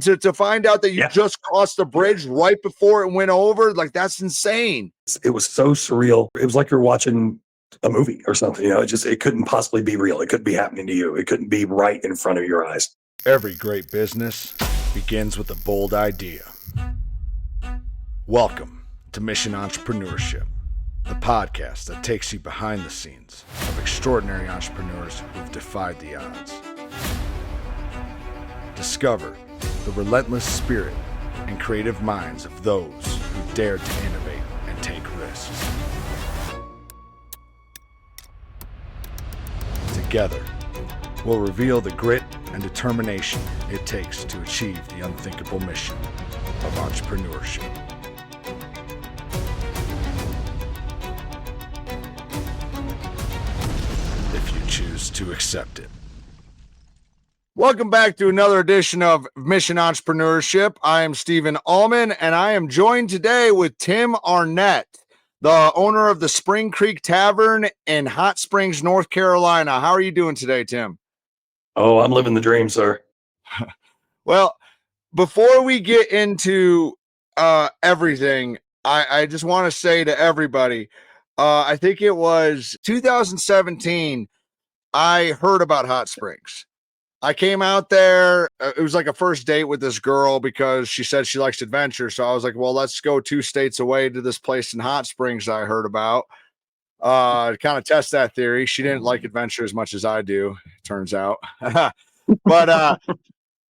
to find out that you just crossed the bridge right before it went over, like, that's insane. It was so surreal. It was like you're watching a movie or something. It couldn't possibly be real. It couldn't be happening to you. It couldn't be right in front of your eyes. Every great business begins with a bold idea. Welcome to Mission Entrepreneurship, the podcast that takes you behind the scenes of extraordinary entrepreneurs who've defied the odds. Discover the relentless spirit and creative minds of those who dared to innovate and take risks. Together, we'll reveal the grit and determination it takes to achieve the unthinkable mission of entrepreneurship. If you choose to accept it. Welcome back to another edition of Mission Entrepreneurship. I am Stephen Allman, and I am joined today with Tim Arnett, the owner of the Spring Creek Tavern in Hot Springs, North Carolina. How are you doing today, Tim? Oh, I'm living the dream, sir. Well, before we get into everything, I just want to say to everybody, I think it was 2017, I heard about Hot Springs. I came out there. It was like a first date with this girl because she said she likes adventure. So I was like, well, let's go 2 states away to this place in Hot Springs that I heard about. To kind of test that theory. She didn't like adventure as much as I do, it turns out. But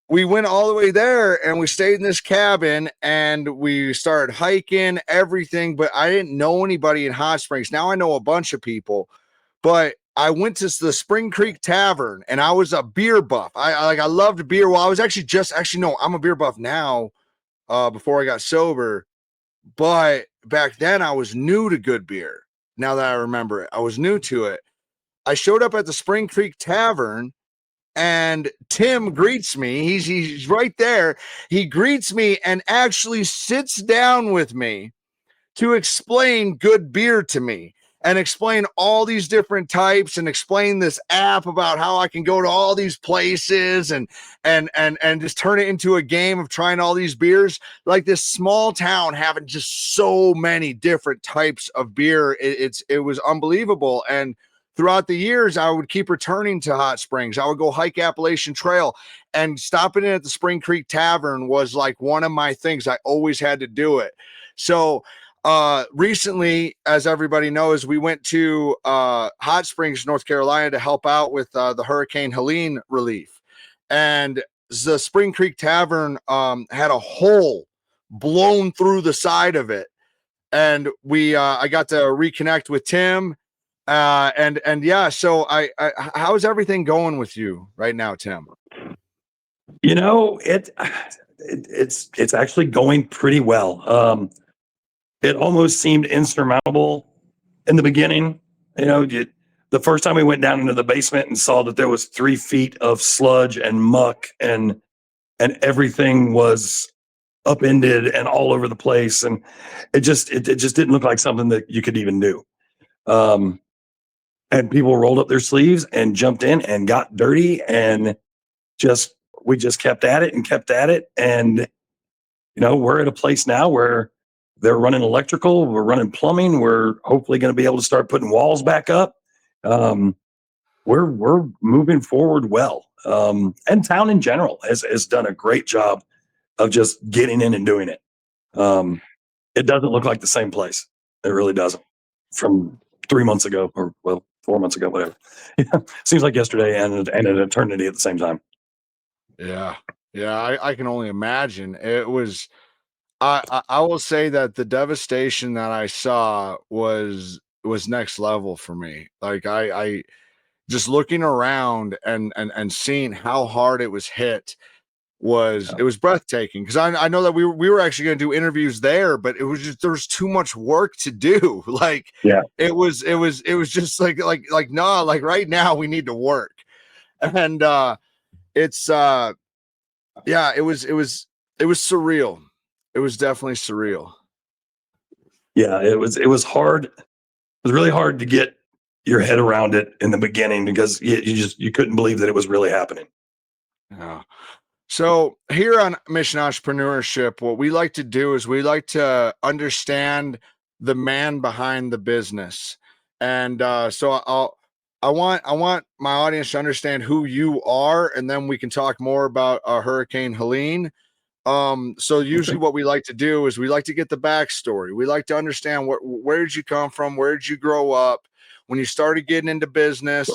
we went all the way there and we stayed in this cabin and we started hiking, everything. But I didn't know anybody in Hot Springs. Now I know a bunch of people, but I went to the Spring Creek Tavern and I was a beer buff. I loved beer. Well, I was no, I'm a beer buff now, before I got sober. But back then I was new to good beer. Now that I remember it, I was new to it. I showed up at the Spring Creek Tavern and Tim greets me. He's right there. He greets me and actually sits down with me to explain good beer to me. And explain all these different types and explain this app about how I can go to all these places and just turn it into a game of trying all these beers. Like this small town having just so many different types of beer. It was unbelievable. And throughout the years, I would keep returning to Hot Springs. I would go hike Appalachian Trail, and stopping in at the Spring Creek Tavern was like one of my things. I always had to do it. So recently, as everybody knows, we went to Hot Springs, North Carolina to help out with the Hurricane Helene relief. And the Spring Creek Tavern had a hole blown through the side of it. And I got to reconnect with Tim. And yeah, so how's everything going with you right now, Tim? It's actually going pretty well. It almost seemed insurmountable in the beginning. The first time we went down into the basement and saw that there was 3 feet of sludge and muck and everything was upended and all over the place. And it just didn't look like something that you could even do. And people rolled up their sleeves and jumped in and got dirty and we just kept at it and kept at it. And, we're at a place now where they're running electrical, we're running plumbing, we're hopefully going to be able to start putting walls back up. We're moving forward well. And town in general has done a great job of just getting in and doing it. It doesn't look like the same place. It really doesn't. From 3 months ago, or 4 months ago, whatever. Seems like yesterday and an eternity at the same time. Yeah. I can only imagine. It was. I will say that the devastation that I saw was next level for me. Like I just looking around and seeing how hard it was hit it was breathtaking. Because I know that we were actually going to do interviews there, but it was just, there was too much work to do. Like, yeah, it was just like no, like right now we need to work. And it's yeah, it was surreal. It was definitely surreal. Yeah, it was hard. It was really hard to get your head around it in the beginning because you couldn't believe that it was really happening. Yeah. So here on Mission Entrepreneurship, what we like to do is we like to understand the man behind the business, and I want my audience to understand who you are, and then we can talk more about Hurricane Helene. So usually Okay. what we like to do is we like to get the backstory. We like to understand where did you come from, where did you grow up, when you started getting into business,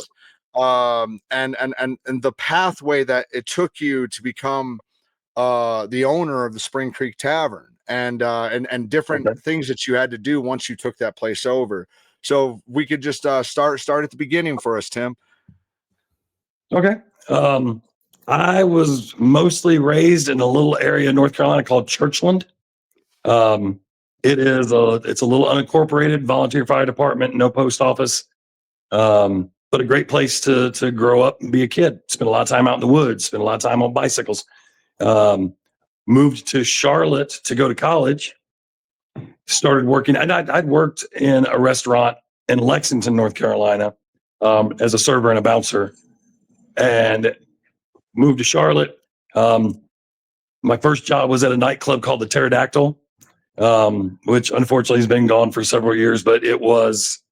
and the pathway that it took you to become the owner of the Spring Creek Tavern, and different Okay. things that you had to do once you took that place over. So we could just start at the beginning for us, Tim. Okay. I was mostly raised in a little area in North Carolina called Churchland. Um, it's a little unincorporated volunteer fire department, no post office, but a great place to grow up and be a kid. Spent a lot of time out in the woods, spent a lot of time on bicycles. Um, Moved to Charlotte to go to college. Started working, and I'd worked in a restaurant in Lexington, North Carolina, as a server and a bouncer, and moved to Charlotte. My first job was at a nightclub called the Pterodactyl, which unfortunately has been gone for several years, but it was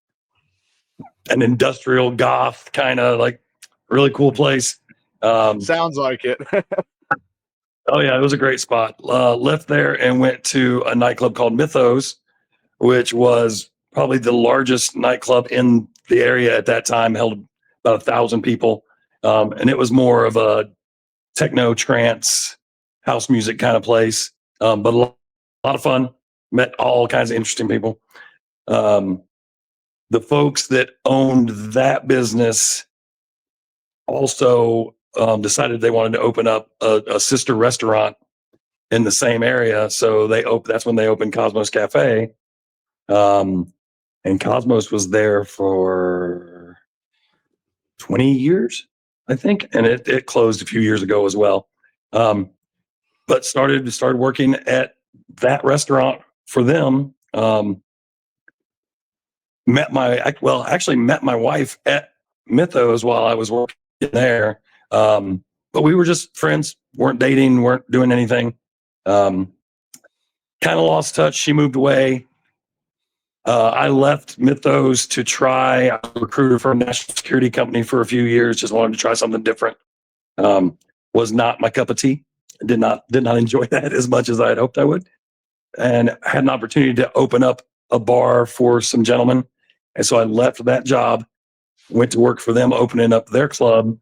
an industrial goth kind of like really cool place. Sounds like it. Oh yeah, it was a great spot. Left there and went to a nightclub called Mythos, which was probably the largest nightclub in the area at that time, held about 1,000 people. And it was more of a techno trance house music kind of place, but lot of fun. Met all kinds of interesting people. Um, the folks that owned that business also decided they wanted to open up a sister restaurant in the same area. So that's when they opened Cosmos Cafe. And Cosmos was there for 20 years, I think, and it closed a few years ago as well. But started working at that restaurant for them. Actually met my wife at Mythos while I was working there. But we were just friends, weren't dating, weren't doing anything. Kind of lost touch. She moved away. I left Mythos to try. I was a recruiter for a national security company for a few years. Just wanted to try something different. Was not my cup of tea. Did not enjoy that as much as I had hoped I would. And I had an opportunity to open up a bar for some gentlemen, and so I left that job, went to work for them, opening up their club.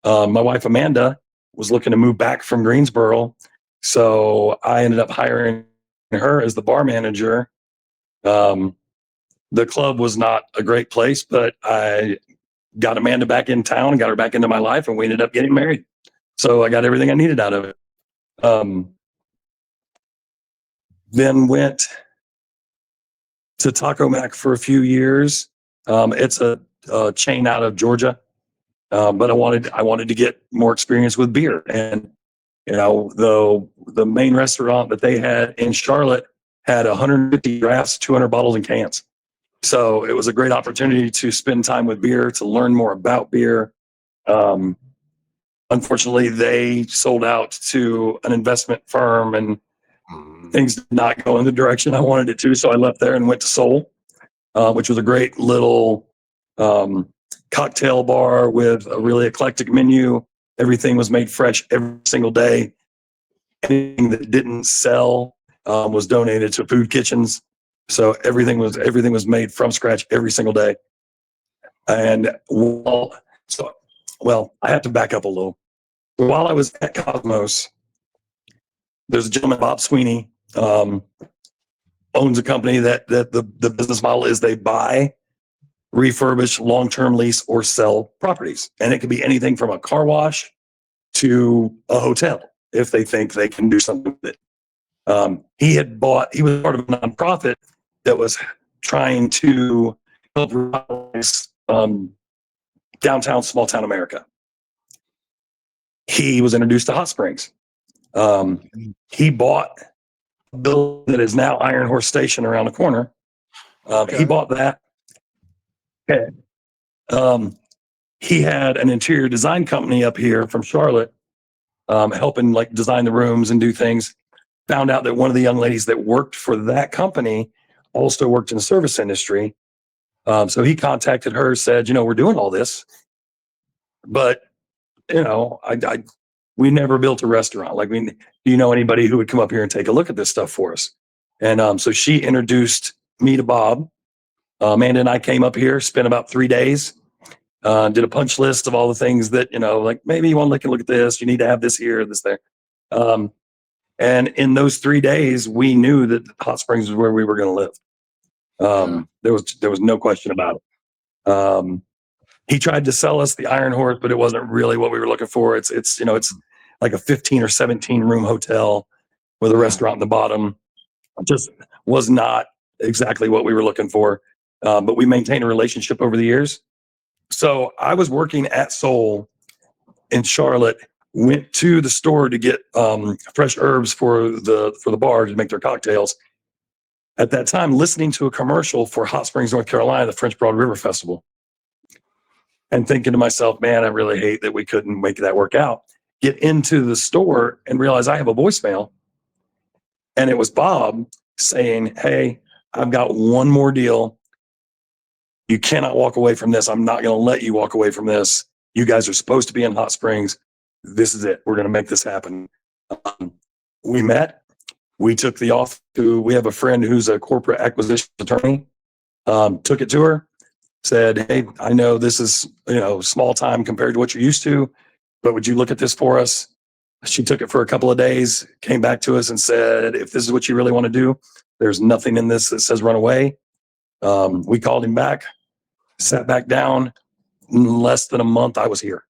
My wife Amanda was looking to move back from Greensboro, so I ended up hiring her as the bar manager. The club was not a great place, but I got Amanda back in town and got her back into my life, and we ended up getting married. So I got everything I needed out of it. Then went to Taco Mac for a few years. It's a chain out of Georgia, but I wanted to get more experience with beer, and the main restaurant that they had in Charlotte had 150 drafts, 200 bottles and cans. So it was a great opportunity to spend time with beer, to learn more about beer. Unfortunately, they sold out to an investment firm, and things did not go in the direction I wanted it to. So I left there and went to Soul, which was a great little cocktail bar with a really eclectic menu. Everything was made fresh every single day. Anything that didn't sell was donated to food kitchens. So everything was made from scratch every single day. And I have to back up a little. While I was at Cosmos, there's a gentleman, Bob Sweeney, owns a company that the business model is they buy, refurbish, long-term lease, or sell properties. And it could be anything from a car wash to a hotel if they think they can do something with it. He was part of a nonprofit that was trying to help revitalize downtown, small town America. He was introduced to hot springs. He bought a building that is now Iron Horse Station around the corner. He bought that. Okay. He had an interior design company up here from Charlotte helping like design the rooms and do things. Found out that one of the young ladies that worked for that company also worked in the service industry. So he contacted her, said, we're doing all this, but we never built a restaurant. Like, do you know anybody who would come up here and take a look at this stuff for us? And so she introduced me to Bob. Amanda and I came up here, spent about 3 days, did a punch list of all the things that, like maybe you want to look at this, you need to have this here, this there. And in those 3 days, we knew that Hot Springs was where we were going to live. There was no question about it. He tried to sell us the Iron Horse, but it wasn't really what we were looking for. It's like a 15 or 17 room hotel with a restaurant in the bottom. It just was not exactly what we were looking for. But we maintained a relationship over the years. So I was working at Soul in Charlotte, went to the store to get fresh herbs for the bar to make their cocktails. At that time, listening to a commercial for Hot Springs, North Carolina, the French Broad River Festival, and thinking to myself, man, I really hate that we couldn't make that work out. Get into the store and realize I have a voicemail. And it was Bob saying, hey, I've got one more deal. You cannot walk away from this. I'm not going to let you walk away from this. You guys are supposed to be in Hot Springs. This is it. We're going to make this happen. We met. We took the offer to, we have a friend who's a corporate acquisition attorney. Took it to her, said, hey, I know this is, small time compared to what you're used to, but would you look at this for us? She took it for a couple of days, came back to us and said, if this is what you really want to do, there's nothing in this that says run away. We called him back, sat back down. In less than a month, I was here.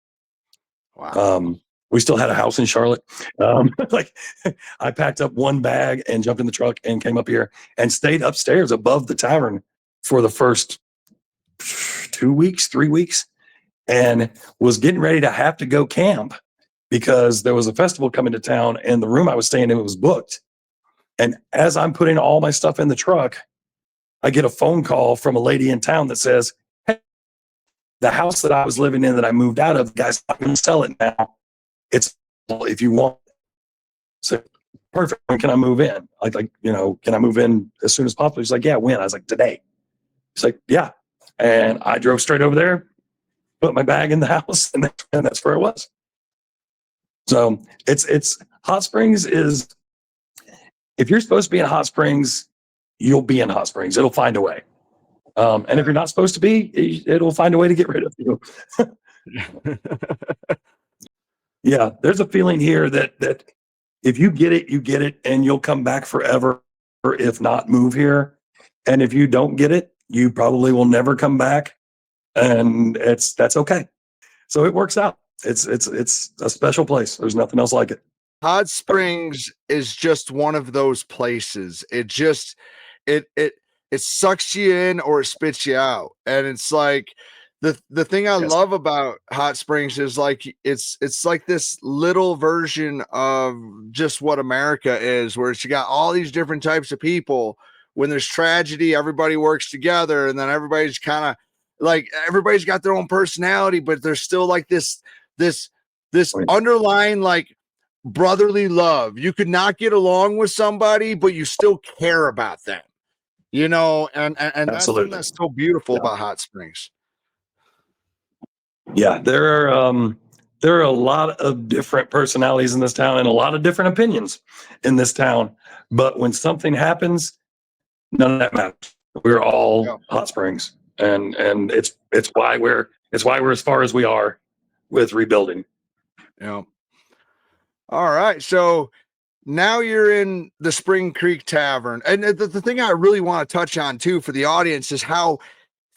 Wow. We still had a house in Charlotte. I packed up one bag and jumped in the truck and came up here and stayed upstairs above the tavern for the first 2 weeks, 3 weeks, and was getting ready to have to go camp because there was a festival coming to town and the room I was staying in was booked. And as I'm putting all my stuff in the truck, I get a phone call from a lady in town that says, hey, the house that I was living in that I moved out of, guys, I'm going to sell it now. It's if you want. So perfect. When can I move in? Can I move in as soon as possible? He's like, yeah, when? I was like, today. He's like, yeah. And I drove straight over there, put my bag in the house, and that's where it was. So it's Hot Springs is, if you're supposed to be in Hot Springs, you'll be in Hot Springs. It'll find a way. And if you're not supposed to be, it'll find a way to get rid of you. Yeah, there's a feeling here that if you get it, you get it, and you'll come back forever, or if not, move here. And if you don't get it, you probably will never come back, and that's okay. So it works out. It's a special place. There's nothing else like it. Hot Springs is just one of those places. It just it sucks you in or it spits you out, and it's like the thing I love about Hot Springs is like it's like this little version of just what America is, where you got all these different types of people. When there's tragedy, everybody works together, and then everybody's kind of like everybody's got their own personality, but there's still like this underlying like brotherly love. You could not get along with somebody, but you still care about them, and that's so beautiful about Hot Springs. Yeah, there are a lot of different personalities in this town and a lot of different opinions in this town. But when something happens, none of that matters. We're all Hot Springs, and it's why we're as far as we are with rebuilding. Yeah. All right, so now you're in the Spring Creek Tavern, and the thing I really want to touch on too for the audience is how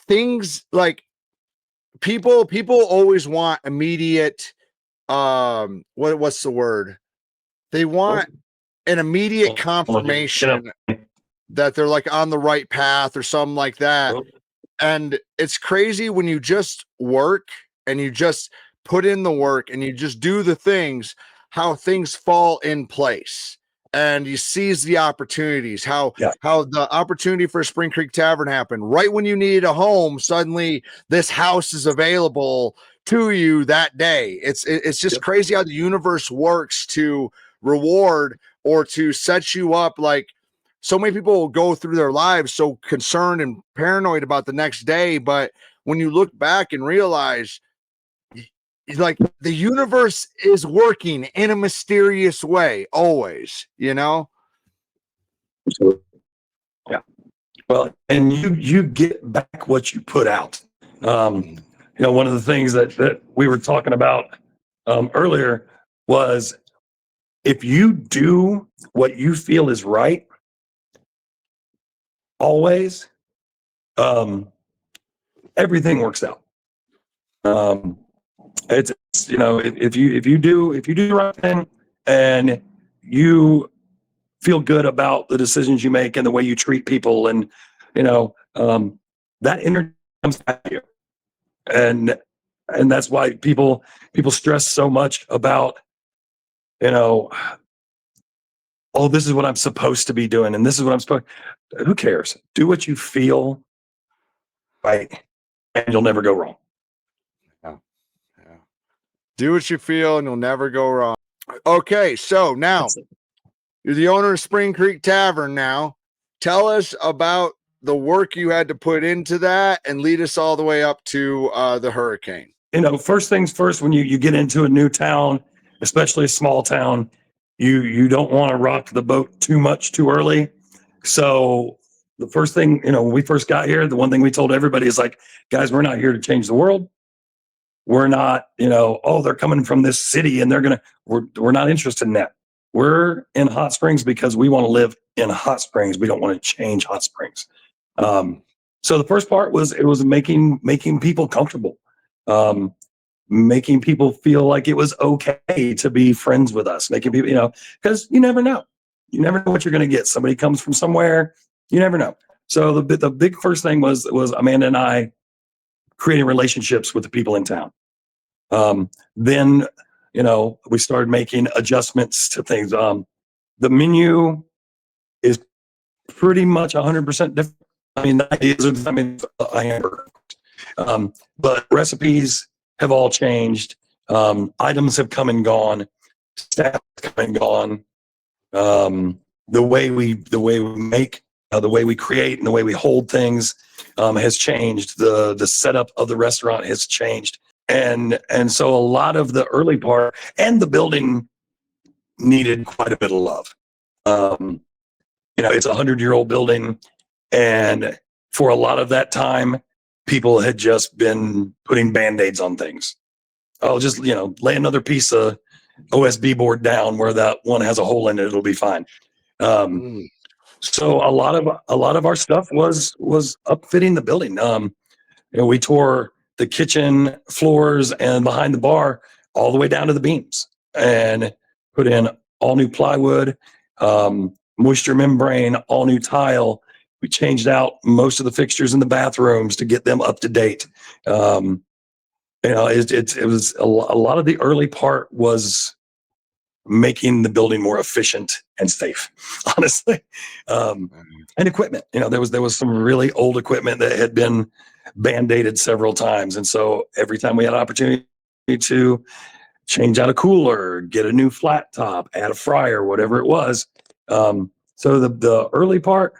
things like people always want immediate what's the word? They want an immediate confirmation that they're like on the right path or something like that. And it's crazy when you just work and you just put in the work and you just do the things, how things fall in place. And you seize the opportunities, how the opportunity for Spring Creek Tavern happened. Right when you needed a home, suddenly this house is available to you that day. It's just crazy how the universe works to reward or to set you up. Like, so many people will go through their lives so concerned and paranoid about the next day, but when you look back and realize, like, the universe is working in a mysterious way always, you know. Yeah. Well, and you get back what you put out. You know, one of the things that we were talking about earlier was, if you do what you feel is right, always, everything works out. It's, you know, if you do the right thing and you feel good about the decisions you make and the way you treat people, and you know, that energy comes back to you. And that's why people stress so much about, you know, oh, this is what I'm supposed to be doing, and this is what I'm supposed. Who cares? Do what you feel right, and you'll never go wrong. Yeah. Do what you feel and you'll never go wrong. Okay, so now you're the owner of Spring Creek Tavern. Now tell us about the work you had to put into that and lead us all the way up to the hurricane. You know, first things first, when you get into a new town, especially a small town, you don't want to rock the boat too much too early. So the first thing, you know, when we first got here, the one thing we told everybody is like, guys, we're not here to change the world. We're not, you know, oh, they're coming from this city and we're not interested in that. We're in Hot Springs because we want to live in Hot Springs. We don't want to change Hot Springs. So the first part was, it was making people comfortable, making people feel like it was okay to be friends with us, making people, you know, because you never know what you're going to get. Somebody comes from somewhere, you never know. So the big first thing was Amanda and I creating relationships with the people in town. Then, you know, we started making adjustments to things. The menu is pretty much 100% different. I mean, the ideas are, I mean, a hamburger. But recipes have all changed. Items have come and gone. Staff has come and gone. The way we make, the way we create, and the way we hold things has changed. The setup of the restaurant has changed, and so a lot of the early part, and the building needed quite a bit of love. You know, it's a 100-year-old building, and for a lot of that time, people had just been putting Band-Aids on things. I'll just, you know, lay another piece of OSB board down where that one has a hole in it, it'll be fine. So a lot of our stuff was upfitting the building. You know, we tore the kitchen floors and behind the bar all the way down to the beams, and put in all new plywood, moisture membrane, all new tile. We changed out most of the fixtures in the bathrooms to get them up to date. You know, it was a lot of the early part was making the building more efficient and safe, honestly. And equipment, you know, there was some really old equipment that had been Band-Aided several times. And so every time we had an opportunity to change out a cooler, get a new flat top, add a fryer, whatever it was. So the early part,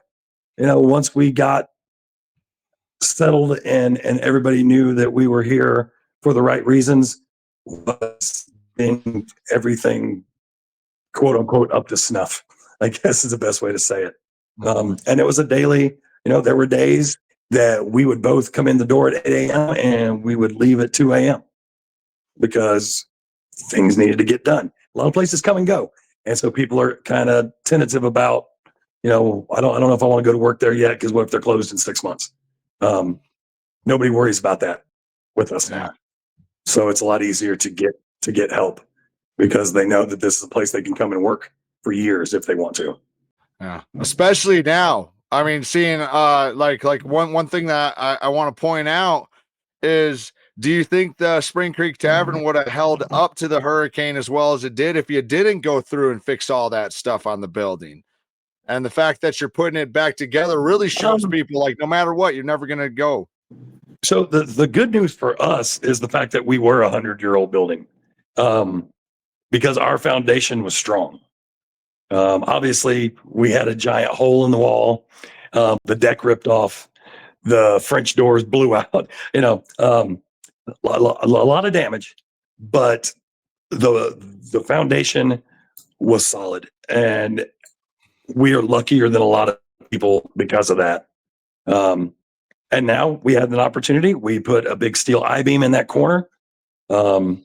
you know, once we got settled and everybody knew that we were here for the right reasons, was in everything, quote unquote, up to snuff, I guess is the best way to say it. And it was a daily, you know, there were days that we would both come in the door at 8 a.m. and we would leave at 2 a.m. because things needed to get done. A lot of places come and go. And so people are kind of tentative about, you know, I don't know if I want to go to work there yet, because what if they're closed in 6 months? Nobody worries about that with us now. So it's a lot easier to get help, because they know that this is a place they can come and work for years if they want to. Yeah, especially now. I mean, seeing like one thing that I want to point out is, do you think the Spring Creek Tavern would have held up to the hurricane as well as it did if you didn't go through and fix all that stuff on the building? And the fact that you're putting it back together really shows people, like, no matter what, you're never going to go. So the good news for us is the fact that we were a 100-year-old building, because our foundation was strong. Obviously, we had a giant hole in the wall. The deck ripped off. The French doors blew out. A lot of damage, but the foundation was solid, and we are luckier than a lot of people because of that. And now we had an opportunity. We put a big steel I-beam in that corner. Put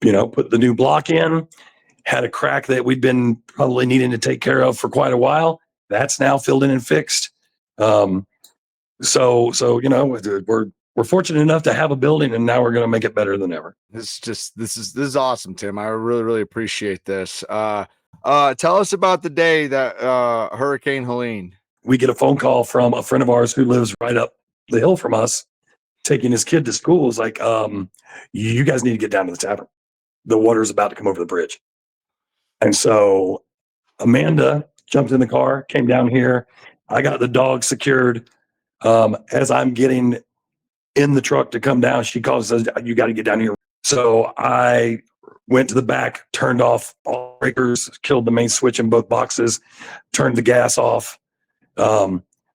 the new block in. Had a crack that we'd been probably needing to take care of for quite a while. That's now filled in and fixed. So we're fortunate enough to have a building, and now we're going to make it better than ever. This is awesome, Tim. I really, really appreciate this. Tell us about the day that Hurricane Helene. We get a phone call from a friend of ours who lives right up the hill from us, taking his kid to school. Is like, you guys need to get down to the tavern. The water's about to come over the bridge. And so Amanda jumped in the car, came down here. I got the dog secured. As I'm getting in the truck to come down, she calls and says, "You got to get down here." So I went to the back, turned off all breakers, killed the main switch in both boxes, turned the gas off.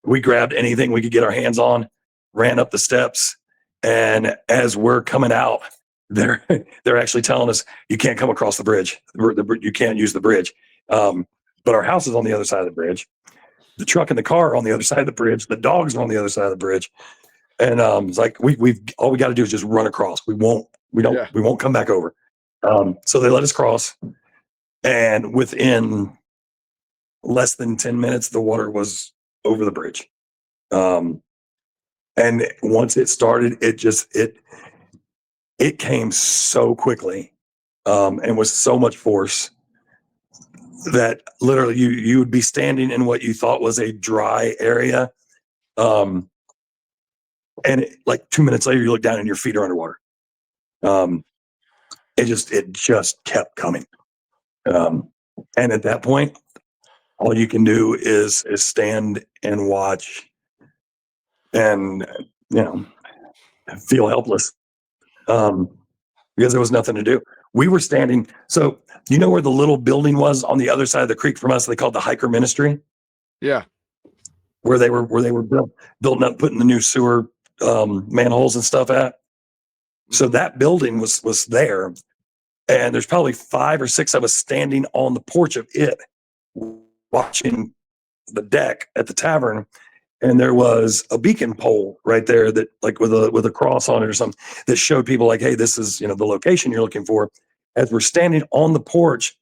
We grabbed anything we could get our hands on, ran up the steps, and as we're coming out, they're actually telling us, "You can't come across the bridge. You can't use the bridge." But our house is on the other side of the bridge. The truck and the car are on the other side of the bridge. The dogs are on the other side of the bridge. And it's like we've all we got to do is just run across. We won't come back over. So they let us cross, and within less than 10 minutes, the water was over the bridge. And once it started, it came so quickly, and with so much force that literally you would be standing in what you thought was a dry area. And like 2 minutes later, you look down and your feet are underwater. It just kept coming. And at that point, all you can do is stand and watch and, feel helpless. Because there was nothing to do. We were standing. So you know where the little building was on the other side of the creek from us? They called the Hiker Ministry. Yeah. Where they were building up, putting the new sewer manholes and stuff at. So that building was there, and there's probably 5 or 6 of us standing on the porch of it, watching the deck at the tavern. And there was a beacon pole right there that, like, with a cross on it or something, that showed people like, "Hey, this is the location you're looking for." As we're standing on the porch,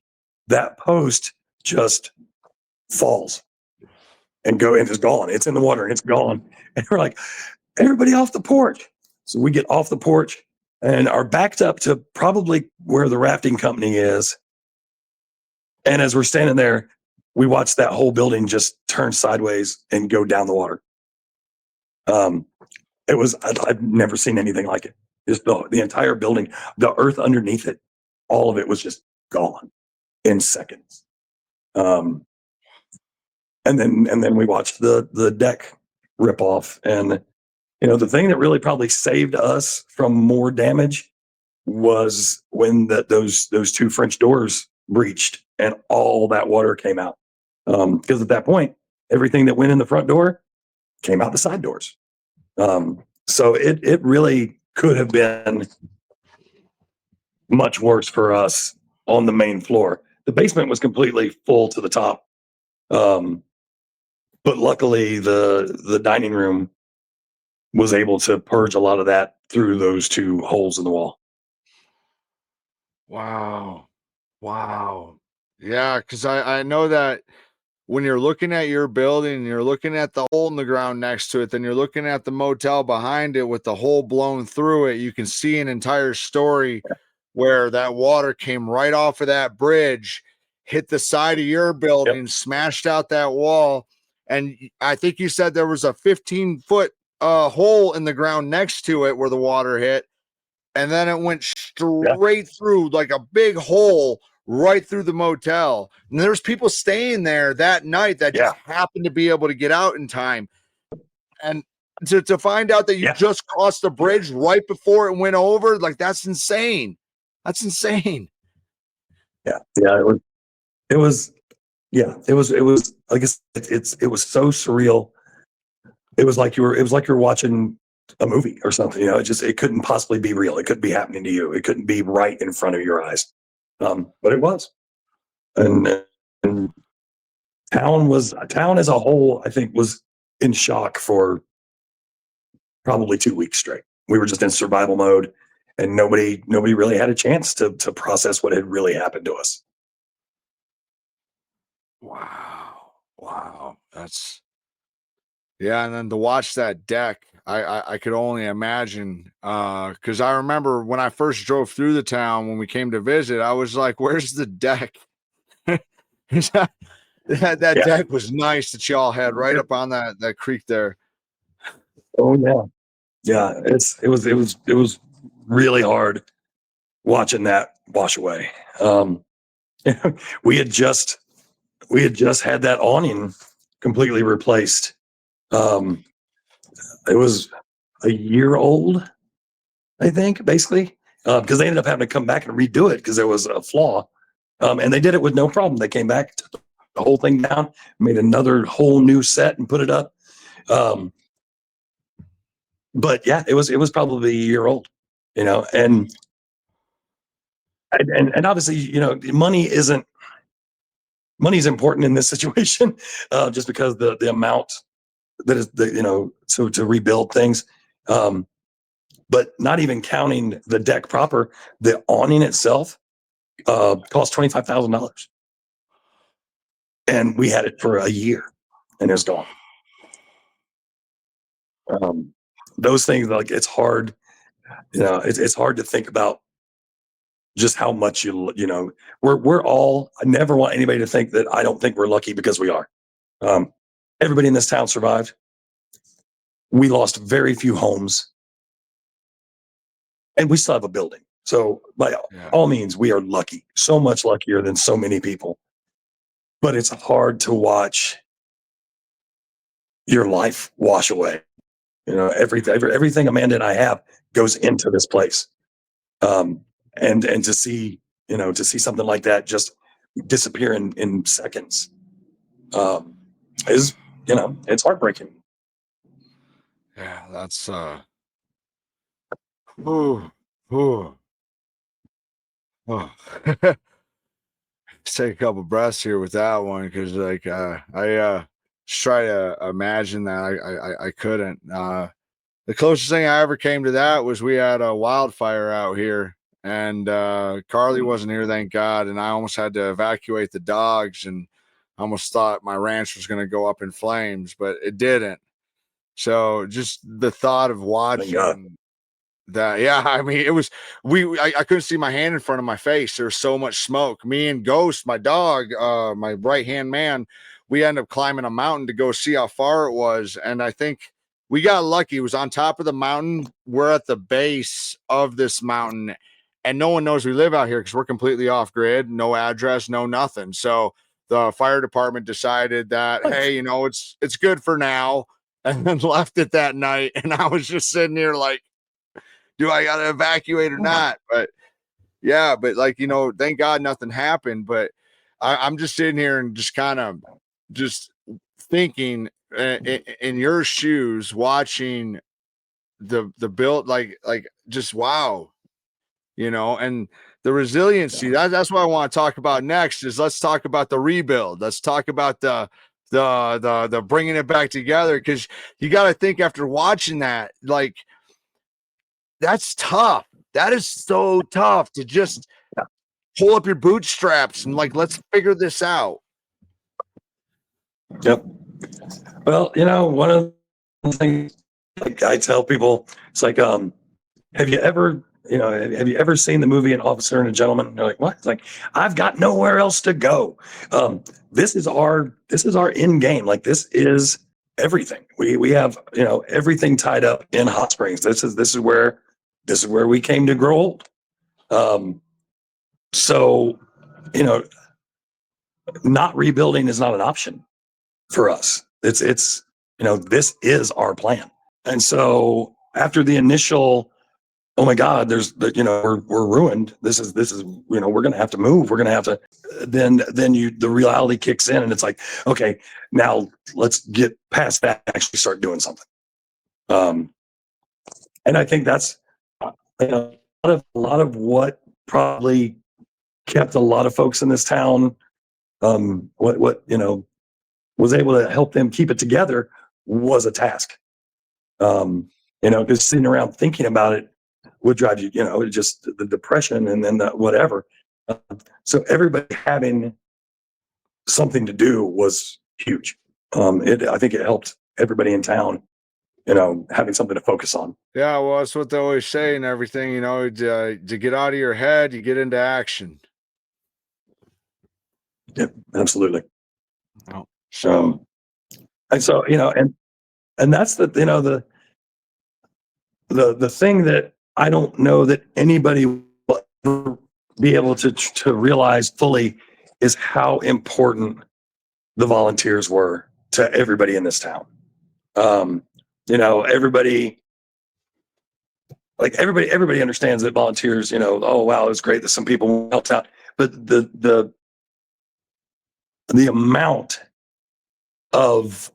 that post just falls and is gone. It's in the water and it's gone. And we're like, "Everybody off the porch!" So we get off the porch and are backed up to probably where the rafting company is. And as we're standing there, we watch that whole building just turn sideways and go down the water. I've never seen anything like it. Just the entire building, the earth underneath it, all of it was just gone in seconds. And then we watched the deck rip off. And the thing that really probably saved us from more damage was when those 2 French doors breached and all that water came out. Because at that point, everything that went in the front door came out the side doors. So it really could have been much worse for us on the main floor. The basement was completely full to the top. But luckily the dining room was able to purge a lot of that through those 2 holes in the wall. Wow. Yeah, because I know that when you're looking at your building and you're looking at the hole in the ground next to it, then you're looking at the motel behind it with the hole blown through it, you can see an entire story where that water came right off of that bridge, hit the side of your building, Yep. smashed out that wall. And I think you said there was a 15-foot hole in the ground next to it where the water hit. And then it went straight through, like a big hole right through the motel. And there's people staying there that night that just happened to be able to get out in time. And to find out that you Yeah. just crossed the bridge right before it went over, like that's insane. That's insane. Yeah. Yeah. It was, yeah, it was, I guess it was so surreal. It was like it was like you're watching a movie or something, you know, it couldn't possibly be real. It couldn't be happening to you. It couldn't be right in front of your eyes. But it was. And town as a whole, I think, was in shock for probably 2 weeks straight. We were just in survival mode, and nobody really had a chance to process what had really happened to us. Wow. Wow. That's yeah, and then to watch that deck, I could only imagine. Because I remember when I first drove through the town when we came to visit, I was like, "Where's the deck?" that that Yeah. deck was nice that y'all had right up on that creek there. Oh yeah. Yeah. It was really hard watching that wash away. We had just had that awning completely replaced. Um, it was a year old, I think, basically, because they ended up having to come back and redo it because there was a flaw. And they did it with no problem. They came back, took the whole thing down, made another whole new set and put it up. Um, but yeah, it was probably a year old, you know, and obviously, you know, money's important in this situation, just because the amount that is you know, so to rebuild things. But not even counting the deck proper, the awning itself cost $25,000, and we had it for a year, and it's gone. Um, those things, like, it's hard, you know, it's hard to think about just how much you know. We're all. I never want anybody to think that I don't think we're lucky, because we are. Um, Everybody in this town survived. We lost very few homes, and we still have a building. So by Yeah. all means, we are lucky. So much luckier than so many people. But it's hard to watch your life wash away. You know, everything Amanda and I have goes into this place. Um, and to see, you know, to see something like that just disappear in seconds, um, is, you know, it's heartbreaking. Yeah, that's ooh, ooh, oh. Let's take a couple breaths here with that one, because like I just try to imagine that I couldn't. The closest thing I ever came to that was we had a wildfire out here, and Carly wasn't here, thank God, and I almost had to evacuate the dogs, and I almost thought my ranch was going to go up in flames, but it didn't. So just the thought of Thank God. watching that, yeah, I mean, it was I couldn't see my hand in front of my face. There was so much smoke. Me and Ghost, my dog, my right hand man, we ended up climbing a mountain to go see how far it was. And I think we got lucky. It was on top of the mountain. We're at the base of this mountain, and no one knows we live out here because we're completely off grid, no address, no nothing. So the fire department decided that, hey, you know, it's good for now, and then left it that night. And I was just sitting here like, do I got to evacuate or not? But yeah, but like, you know, thank God nothing happened. But I'm just sitting here and just kind of just thinking in your shoes, watching the build, like just wow, you know, and the resiliency. That's what I want to talk about next. Is let's talk about the rebuild. Let's talk about the bringing it back together, because you got to think after watching that, like, that's tough. That is so tough to just pull up your bootstraps and like, let's figure this out. Yep. Well, you know, one of the things, like, I tell people, it's like, have you ever, you know, have you ever seen the movie An Officer and a Gentleman? And they're like, what? It's like, I've got nowhere else to go. This is our end game. Like, this is everything. We have, you know, everything tied up in Hot Springs. This is where we came to grow old. So, you know, not rebuilding is not an option for us. It's, you know, this is our plan. And so after the initial, oh my God, we're ruined. This is, we're going to have to move. We're going to have to, then the reality kicks in and it's like, okay, now let's get past that and actually start doing something. And I think that's, a lot of what probably kept a lot of folks in this town, what was able to help them keep it together was a task. Because sitting around thinking about it would drive you, just the depression and then the whatever. So everybody having something to do was huge. I think it helped everybody in town, having something to focus on. Yeah, well, that's what they always say and everything, to get out of your head, you get into action. Yeah, absolutely. Oh, so, and so, and that's the thing that I don't know that anybody will ever be able to realize fully is how important the volunteers were to everybody in this town. Everybody understands that volunteers, oh wow, it's great that some people helped out, but the amount of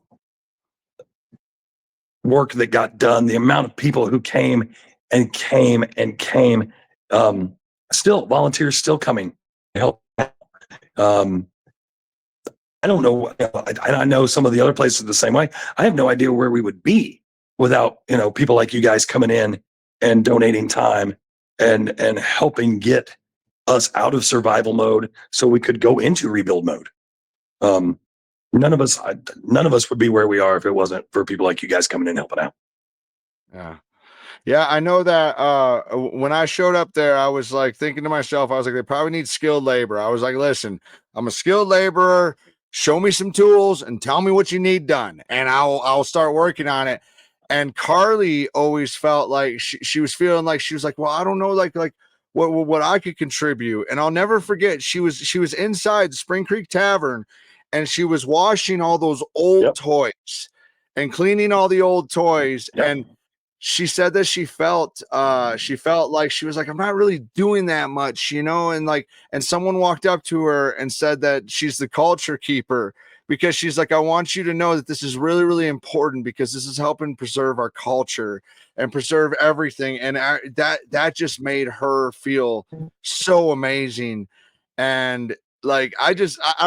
work that got done, the amount of people who came, still volunteers still coming to help. I don't know. I know some of the other places the same way. I have no idea where we would be without, people like you guys coming in and donating time and helping get us out of survival mode so we could go into rebuild mode. None of us would be where we are if it wasn't for people like you guys coming in and helping out. Yeah, I know that when I showed up there, I was like thinking to myself, I was like, they probably need skilled labor. I was like, listen, I'm a skilled laborer. Show me some tools and tell me what you need done, and I'll start working on it. And Carly always felt like she was feeling like she was like, well, I don't know, like what I could contribute. And I'll never forget, she was inside the Spring Creek Tavern, and she was washing all those old toys and cleaning all the old toys. And she said that she felt like she was like, I'm not really doing that much, and someone walked up to her and said that she's the culture keeper, because she's like, I want you to know that this is really, really important, because this is helping preserve our culture and preserve everything. And that just made her feel so amazing. And like, I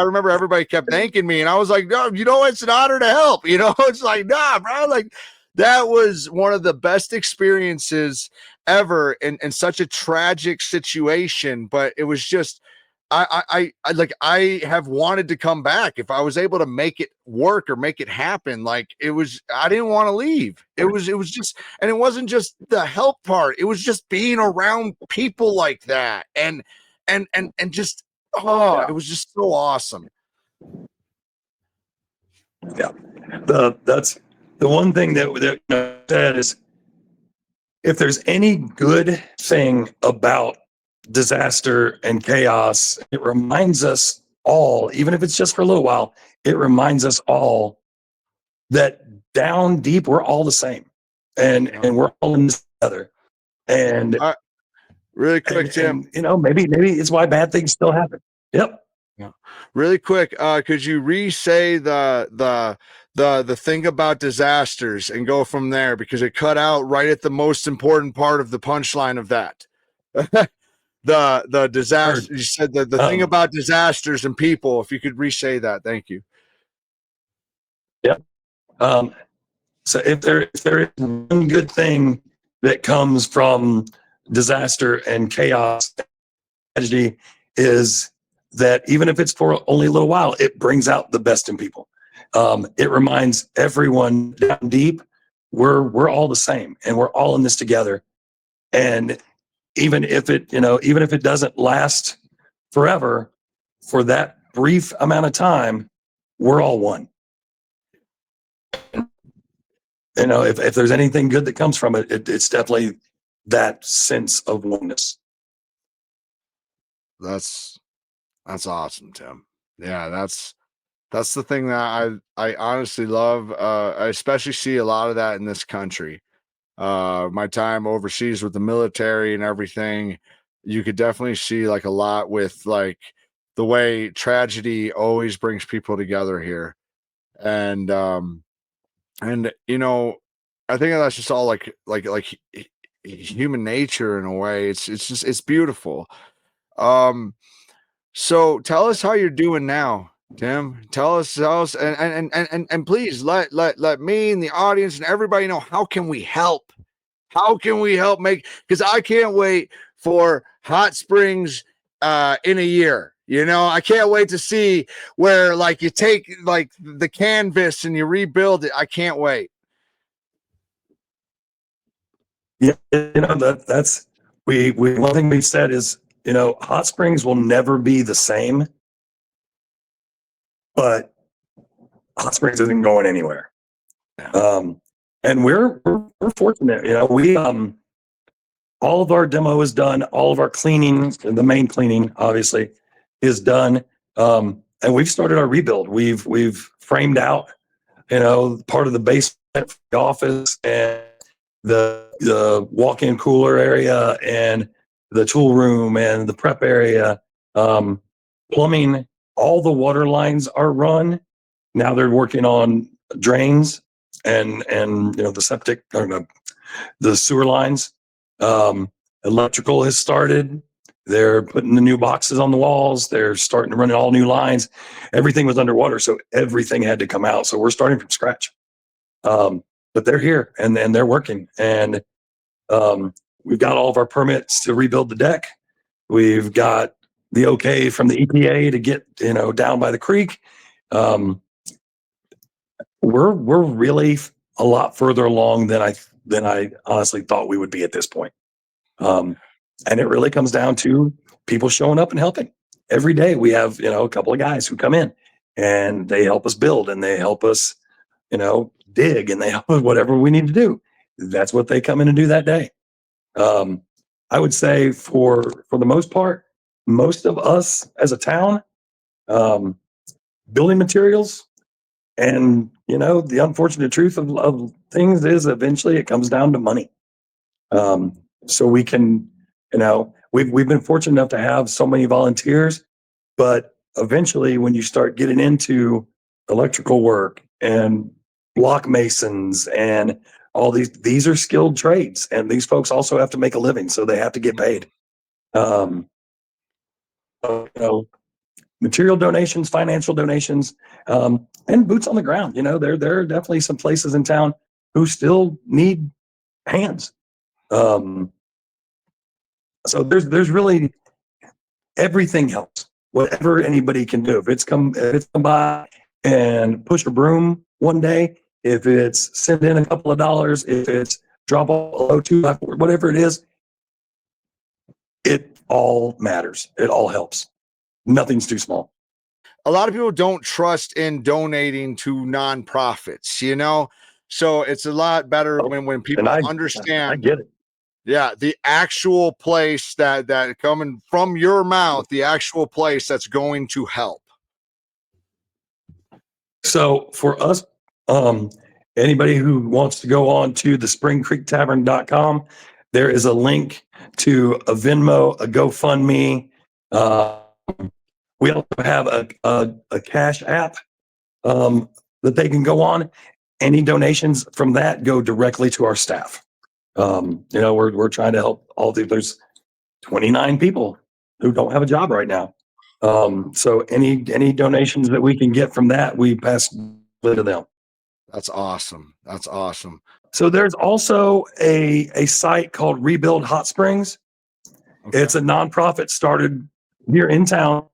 remember everybody kept thanking me, and I was like, no, it's an honor to help. It's like, nah, bro, like, that was one of the best experiences ever in such a tragic situation. But it was just, I have wanted to come back if I was able to make it work or make it happen. Like, I didn't want to leave. It was just, and it wasn't just the help part. It was just being around people like that. And just, it was just so awesome. Yeah. That's the one thing that said is, if there's any good thing about disaster and chaos, it reminds us all, even if it's just for a little while, it reminds us all that down deep, we're all the same, and we're all in this together. And really quick, Tim, maybe it's why bad things still happen. Yep. Yeah. Really quick, could you re-say the thing about disasters and go from there, because it cut out right at the most important part of the punchline of that. the disaster. You said the thing about disasters and people. If you could re-say that, thank you. Yeah. So if there is one good thing that comes from disaster and chaos, tragedy, is that even if it's for only a little while, it brings out the best in people. It reminds everyone down deep, we're all the same, and we're all in this together. And even if it doesn't last forever, for that brief amount of time, we're all one. If there's anything good that comes from it, it's definitely that sense of oneness. That's awesome, Tim. Yeah, that's the thing that I honestly love. I especially see a lot of that in this country. my time overseas with the military and everything, you could definitely see like a lot with like the way tragedy always brings people together here. And you know, I think that's just all human nature in a way. It's just it's beautiful. Um so tell us how you're doing now, Tim. Tell us, and please let me and the audience and everybody know, how can we help? How can we help make, because I can't wait for Hot Springs in a year. You know, I can't wait to see where like you take like the canvas and you rebuild it. I can't wait. Yeah, that's we one thing we said is, Hot Springs will never be the same, but Hot Springs isn't going anywhere. And we're fortunate, we all of our demo is done, all of our cleaning, the main cleaning obviously is done. And we've started our rebuild. We've framed out, part of the basement, the office, and the walk-in cooler area, and the tool room, and the prep area. Plumbing, all the water lines are run. Now they're working on drains and the septic, or the sewer lines. Electrical has started. They're putting the new boxes on the walls. They're starting to run all new lines. Everything was underwater, so everything had to come out. So we're starting from scratch. But they're here and they're working. And we've got all of our permits to rebuild the deck. We've got the okay from the EPA to get down by the creek. We're really a lot further along than I honestly thought we would be at this point. And it really comes down to people showing up and helping. Every day we have, a couple of guys who come in and they help us build, and they help us, dig, and they help us whatever we need to do. That's what they come in and do that day. I would say for the most part, most of us as a town, building materials, and the unfortunate truth of things is eventually it comes down to money. So we can, we've been fortunate enough to have so many volunteers, but eventually when you start getting into electrical work and block masons and all these are skilled trades, and these folks also have to make a living, so they have to get paid. Material donations, financial donations, and boots on the ground. There are definitely some places in town who still need hands. So there's really, everything helps. Whatever anybody can do. If it's come by and push a broom one day, if it's send in a couple of dollars, if it's drop off a low 2 by 4, whatever it is, it all matters. It all helps. Nothing's too small. A lot of people don't trust in donating to nonprofits, so it's a lot better when people understand. I get it. Yeah, the actual place that coming from your mouth, the actual place that's going to help. So for us, anybody who wants to go on to the springcreektavern.com, there is a link to a Venmo, a GoFundMe. We also have a Cash App that they can go on. Any donations from that go directly to our staff. We're trying to help there's 29 people who don't have a job right now. So any donations that we can get from that, we pass to them. That's awesome. That's awesome. So there's also a site called Rebuild Hot Springs. Okay. It's a nonprofit started here in town.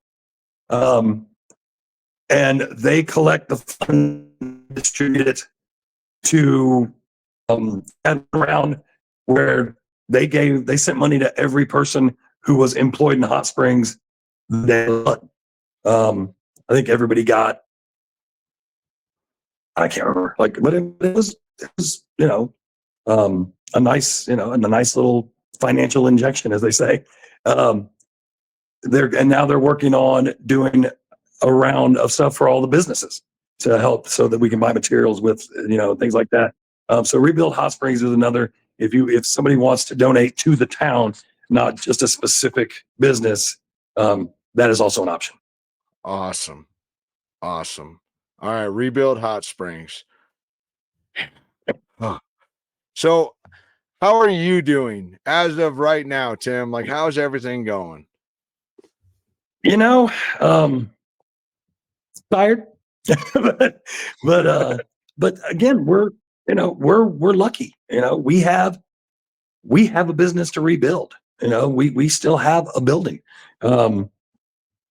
And they collect the funds, distribute it to around where they sent money to every person who was employed in Hot Springs. I think everybody got, I can't remember, but it was a nice little financial injection, as they say. Now they're working on doing a round of stuff for all the businesses to help so that we can buy materials with, things like that. So Rebuild Hot Springs is another if somebody wants to donate to the town, not just a specific business, that is also an option. Awesome. Awesome. All right. Rebuild Hot Springs. Huh. So how are you doing as of right now, Tim? Like, how's everything going? You know, tired, but again, we're lucky. We have a business to rebuild. We still have a building.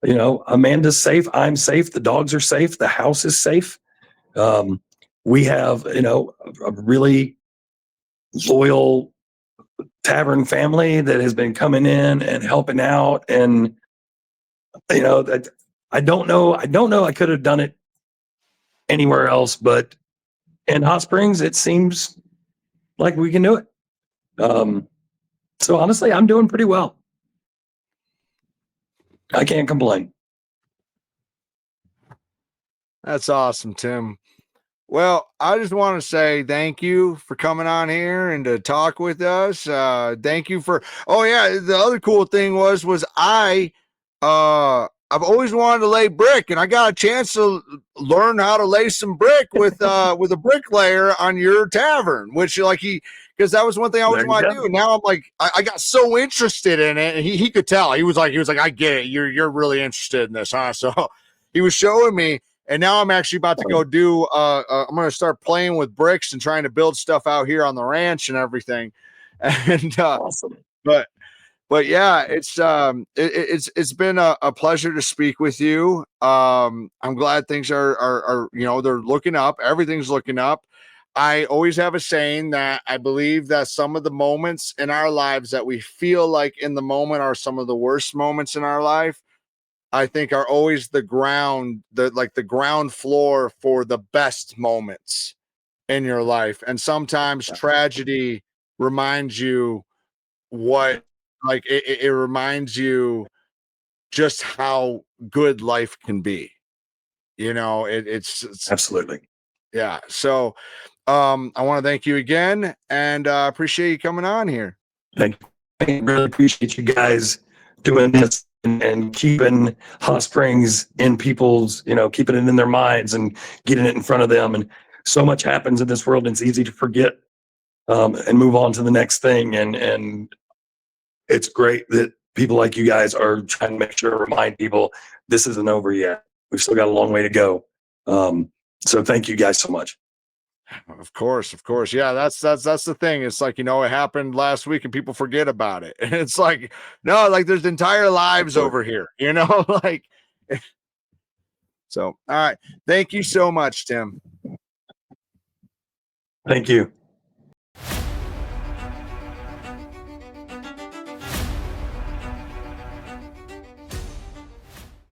Amanda's safe. I'm safe. The dogs are safe. The house is safe. We have, a really loyal tavern family that has been coming in and helping out. And, that I don't know. I could have done it anywhere else, but in Hot Springs, it seems like we can do it. So honestly, I'm doing pretty well. I can't complain. That's awesome, Tim. Well, I just want to say thank you for coming on here and to talk with us. Thank you for, oh yeah, the other cool thing was I've always wanted to lay brick, and I got a chance to learn how to lay some brick with a bricklayer on your tavern, which because that was one thing I always wanted to do. And now I'm like, I got so interested in it, and he could tell. He was like, I get it. You're really interested in this, huh? So he was showing me. And now I'm actually about to go do, I'm going to start playing with bricks and trying to build stuff out here on the ranch and everything. And, Awesome. but yeah, it's been a pleasure to speak with you. I'm glad things are, they're looking up. Everything's looking up. I always have a saying that I believe that some of the moments in our lives that we feel like in the moment are some of the worst moments in our life, I think are always the ground floor for the best moments in your life. And sometimes tragedy reminds you it reminds you just how good life can be. It's Absolutely. yeah. So I want to thank you again and appreciate you coming on here. Thank you. I really appreciate you guys doing this and keeping Hot Springs in people's, keeping it in their minds and getting it in front of them. And so much happens in this world, and it's easy to forget and move on to the next thing. And it's great that people like you guys are trying to make sure to remind people this isn't over yet. We've still got a long way to go. So thank you guys so much. Of course. Yeah, that's the thing. It's like, it happened last week and people forget about it. And it's like, no, like there's entire lives over here, like. So, all right. Thank you so much, Tim. Thank you.